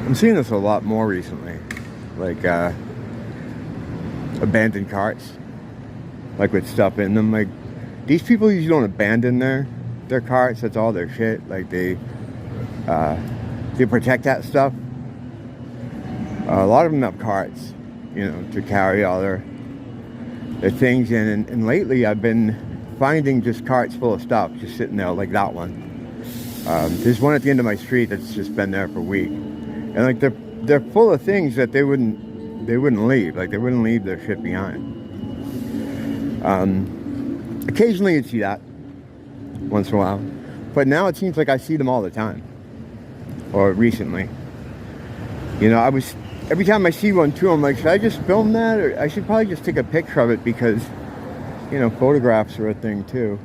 I'm seeing this a lot more recently, like abandoned carts, like with stuff in them. Like these people usually don't abandon their carts. That's all their shit. Like they protect that stuff. A lot of them have carts, you know, to carry all their things in. And lately I've been finding just carts full of stuff just sitting there, like that one. There's one at the end of my street that's just been there for a week, and like they're full of things that they wouldn't leave. Like they wouldn't leave their shit behind. Occasionally you'd see that once in a while, but now it seems like I see them all the time, or recently. You know, every time I see one too, I'm like, should I just film that, or I should probably just take a picture of it, because, you know, photographs are a thing too.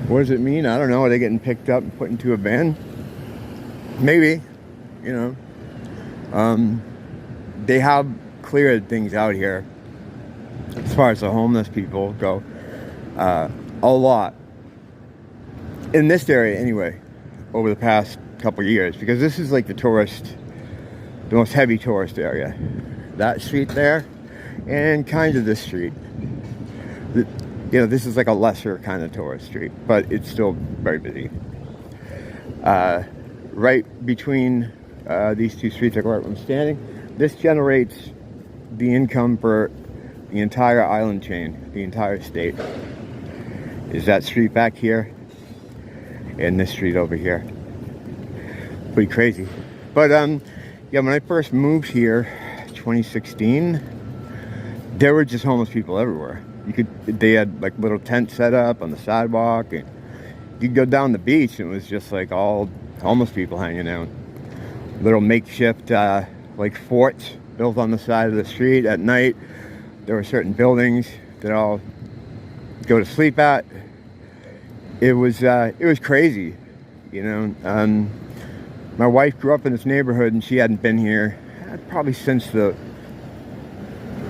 What does it mean? I don't know. Are they getting picked up and put into a van? Maybe, you know. They have cleared things out here as far as the homeless people go, a lot in this area anyway, over the past couple years, because this is like the most heavy tourist area. That street there, and kind of this street. You know, this is like a lesser kind of tourist street, but it's still very busy. Right between these two streets, like where I'm standing, this generates the income for the entire island chain, the entire state. Is that street back here, and this street over here. Pretty crazy. But yeah, when I first moved here, 2016, there were just homeless people everywhere. They had like little tents set up on the sidewalk, and you could go down the beach and it was just like all homeless people hanging out. Little makeshift like forts built on the side of the street. At night there were certain buildings that I'll go to sleep at. It was crazy, you know. My wife grew up in this neighborhood, and she hadn't been here probably since the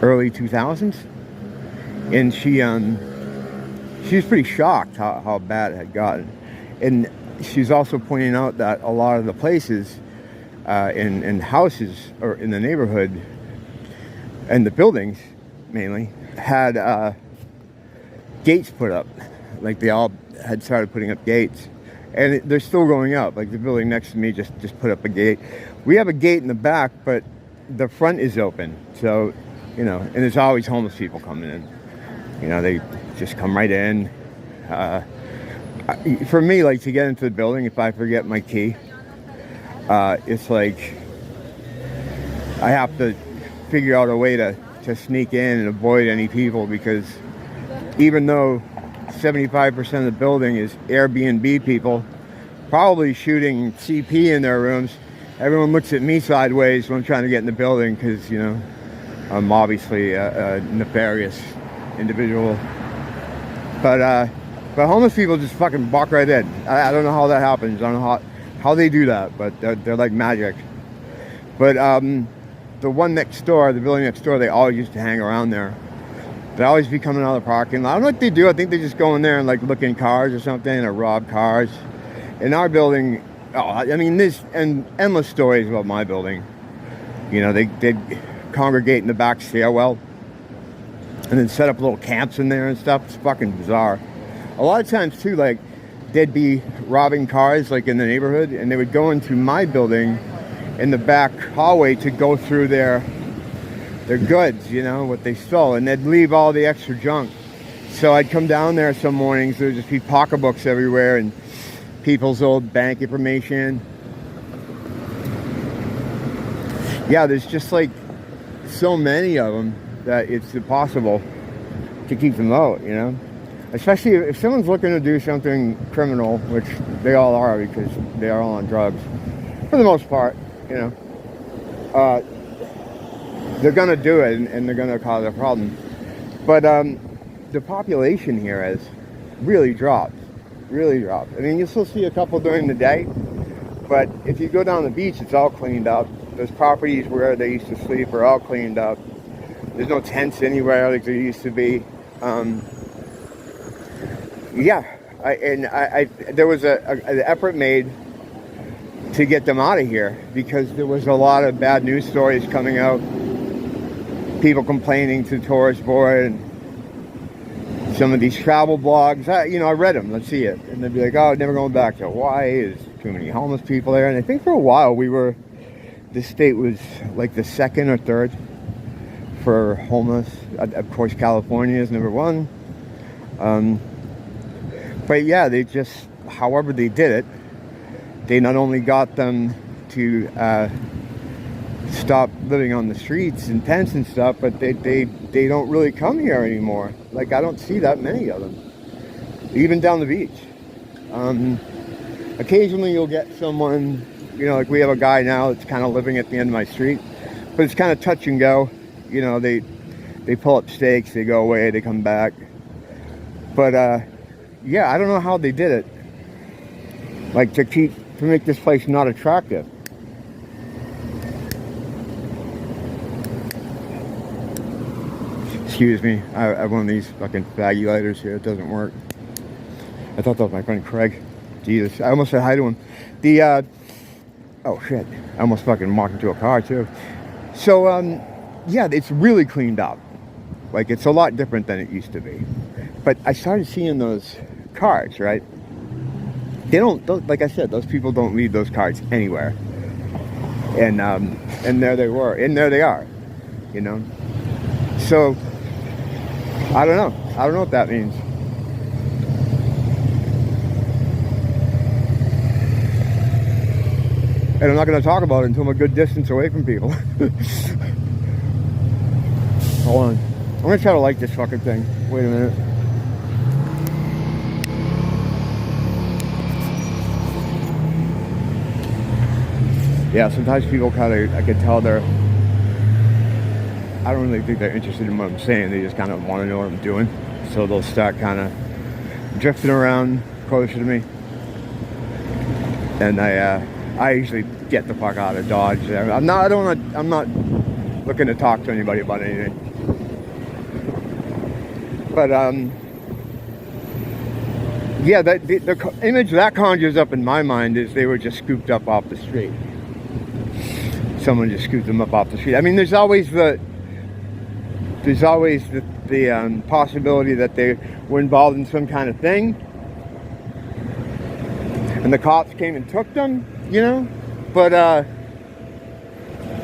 early 2000s. And she was pretty shocked how bad it had gotten. And she's also pointing out that a lot of the places in houses, or in the neighborhood, and the buildings mainly, had gates put up. Like they all had started putting up gates. And they're still going up. Like the building next to me just put up a gate. We have a gate in the back, but the front is open. So, you know, and there's always homeless people coming in. You know, they just come right in. For me, like, to get into the building, if I forget my key, it's like I have to figure out a way to sneak in and avoid any people, because even though 75% of the building is Airbnb people, probably shooting CP in their rooms, everyone looks at me sideways when I'm trying to get in the building, because, you know, I'm obviously a nefarious individual. But homeless people just fucking walk right in. I don't know how that happens. I don't know how they do that, but they're like magic. But the one next door, the building next door, they always used to hang around there. They always be coming out of the parking lot. I don't know what they do. I think they just go in there and like look in cars or something, or rob cars. In our building, I mean, there's endless stories about my building. You know, they'd congregate in the back stairwell and then set up little camps in there and stuff. It's fucking bizarre. A lot of times too, like, they'd be robbing cars like in the neighborhood, and they would go into my building in the back hallway to go through their goods, you know, what they stole, and they'd leave all the extra junk. So I'd come down there some mornings, there'd just be pocketbooks everywhere and people's old bank information. Yeah, there's just like so many of them that it's impossible to keep them out, you know. Especially if someone's looking to do something criminal, which they all are, because they are all on drugs for the most part, you know. They're gonna do it, and they're gonna cause a problem. But the population here has really dropped. I mean, you still see a couple during the day, but if you go down the beach, it's all cleaned up. Those properties where they used to sleep are all cleaned up. There's no tents anywhere like there used to be. Yeah, there was an effort made to get them out of here, because there was a lot of bad news stories coming out. People complaining to the tourist board, and some of these travel blogs. I read them. Let's see it, and they'd be like, "Oh, never going back to Hawaii. There's too many homeless people there." And I think for a while the state was like the second or third for homeless. Of course, California is number one. But yeah, they just, however they did it, they not only got them to stop living on the streets and tents and stuff, but they don't really come here anymore. Like, I don't see that many of them, even down the beach. Occasionally you'll get someone, like we have a guy now that's kind of living at the end of my street, but it's kind of touch and go. They pull up stakes, they go away, they come back. But yeah, I don't know how they did it, like to make this place not attractive. Excuse me, I have one of these fucking faggy lighters here. It doesn't work. I thought that was my friend Craig. Jesus, I almost said hi to him. Oh shit, I almost fucking walked into a car too. So yeah, it's really cleaned up. Like, it's a lot different than it used to be. But I started seeing those cards, right? Like I said, those people don't leave those cards anywhere. And there they were, and there they are, So, I don't know what that means. And I'm not going to talk about it until I'm a good distance away from people. Hold on. I'm going to try to like this fucking thing. Wait a minute. Yeah, sometimes people I can tell I don't really think they're interested in what I'm saying. They just kind of want to know what I'm doing. So they'll start kind of drifting around closer to me. And I usually get the fuck out of Dodge. I'm not looking to talk to anybody about anything. But yeah, the image that conjures up in my mind is they were just scooped up off the street. Someone just scooped them up off the street. I mean, there's always the possibility that they were involved in some kind of thing, and the cops came and took them, but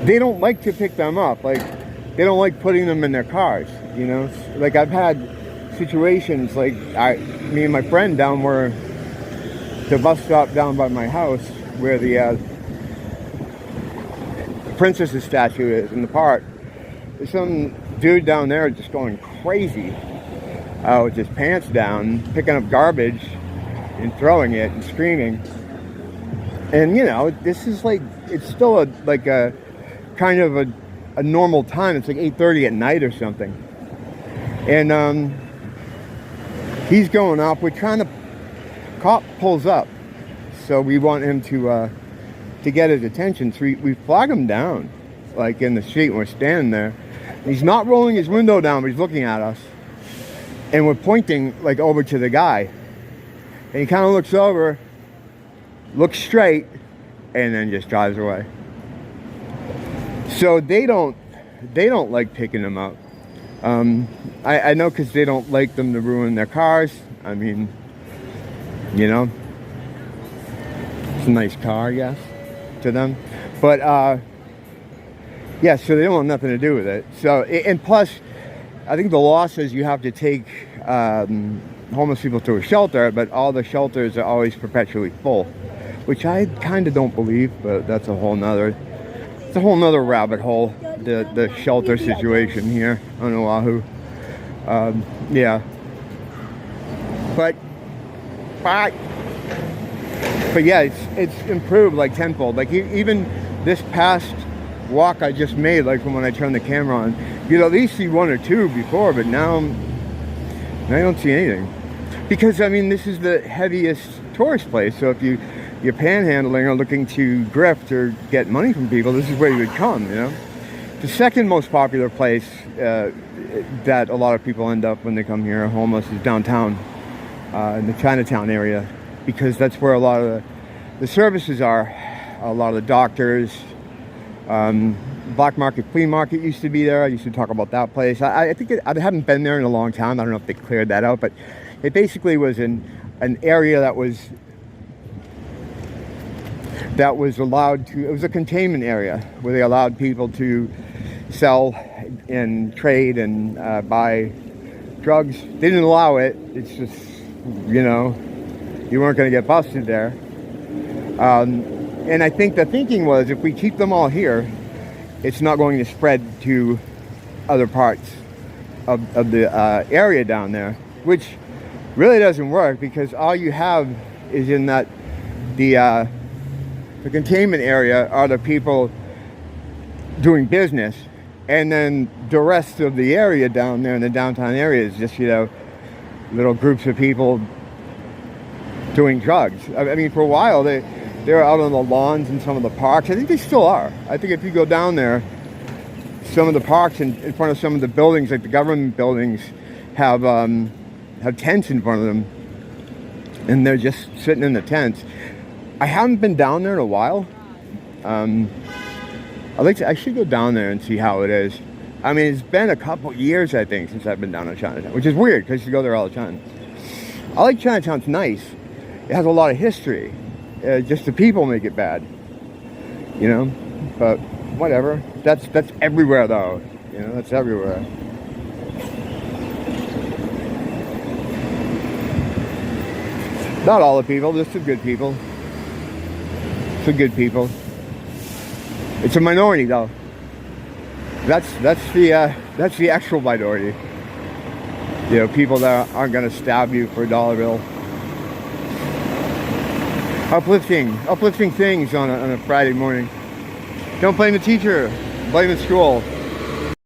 they don't like to pick them up. Like, they don't like putting them in their cars, Like, I've had situations like me and my friend down where the bus stop down by my house where the princess's statue is in the park. There's some dude down there just going crazy with his pants down, picking up garbage and throwing it and screaming. And this is like, it's still a kind of a normal time. It's like 8:30 at night or something. And he's going up. We're trying to, cop pulls up. So we want him to get his attention. So we flag him down, like in the street, and we're standing there. He's not rolling his window down, but he's looking at us. And we're pointing like over to the guy. And he kind of looks over, looks straight, and then just drives away. So they don't like picking them up. I know, because they don't like them to ruin their cars. I mean, it's a nice car, I guess, to them. But yeah, so they don't want nothing to do with it. So, and plus, I think the law says you have to take homeless people to a shelter, but all the shelters are always perpetually full, which I kind of don't believe, but that's a whole nother rabbit hole, the shelter situation here on Oahu. Yeah. But yeah, it's improved like tenfold. Like, even this past walk I just made, like from when I turned the camera on, you'd at least see one or two before, but now I don't see anything. Because, I mean, this is the heaviest tourist place, so if you're panhandling or looking to grift or get money from people, this is where you would come, The second most popular place that a lot of people end up when they come here homeless is downtown, in the Chinatown area, because that's where a lot of the services are. a lot of the doctors. Black market, flea market used to be there. I used to talk about that place. I think I haven't been there in a long time. I don't know if they cleared that out, but it basically was an area that was allowed to, it was a containment area where they allowed people to sell and trade and buy drugs. They didn't allow it. It's just, you know, you weren't going to get busted there. And I think the thinking was, if we keep them all here, it's not going to spread to other parts of the area down there, which really doesn't work, because all you have is in that the containment area are the people doing business, and then the rest of the area down there in the downtown area is just, you know, little groups of people doing drugs. I mean, for a while they were out on the lawns in some of the parks. I think they still are. I think if you go down there, some of the parks in front of some of the buildings, like the government buildings, have tents in front of them, and they're just sitting in the tents. I haven't been down there in a while. I should go down there and see how it is. I mean, it's been a couple years, I think, since I've been down in Chinatown, which is weird because you go there all the time. I like Chinatown. It's nice. It has a lot of history. Just the people make it bad, you know. But whatever. That's everywhere, though. You know, that's everywhere. Not all the people. There's some good people. Some good people. It's a minority, though. That's the actual minority. You know, people that aren't going to stab you for a dollar bill. Uplifting things on a Friday morning. Don't blame the teacher, blame the school.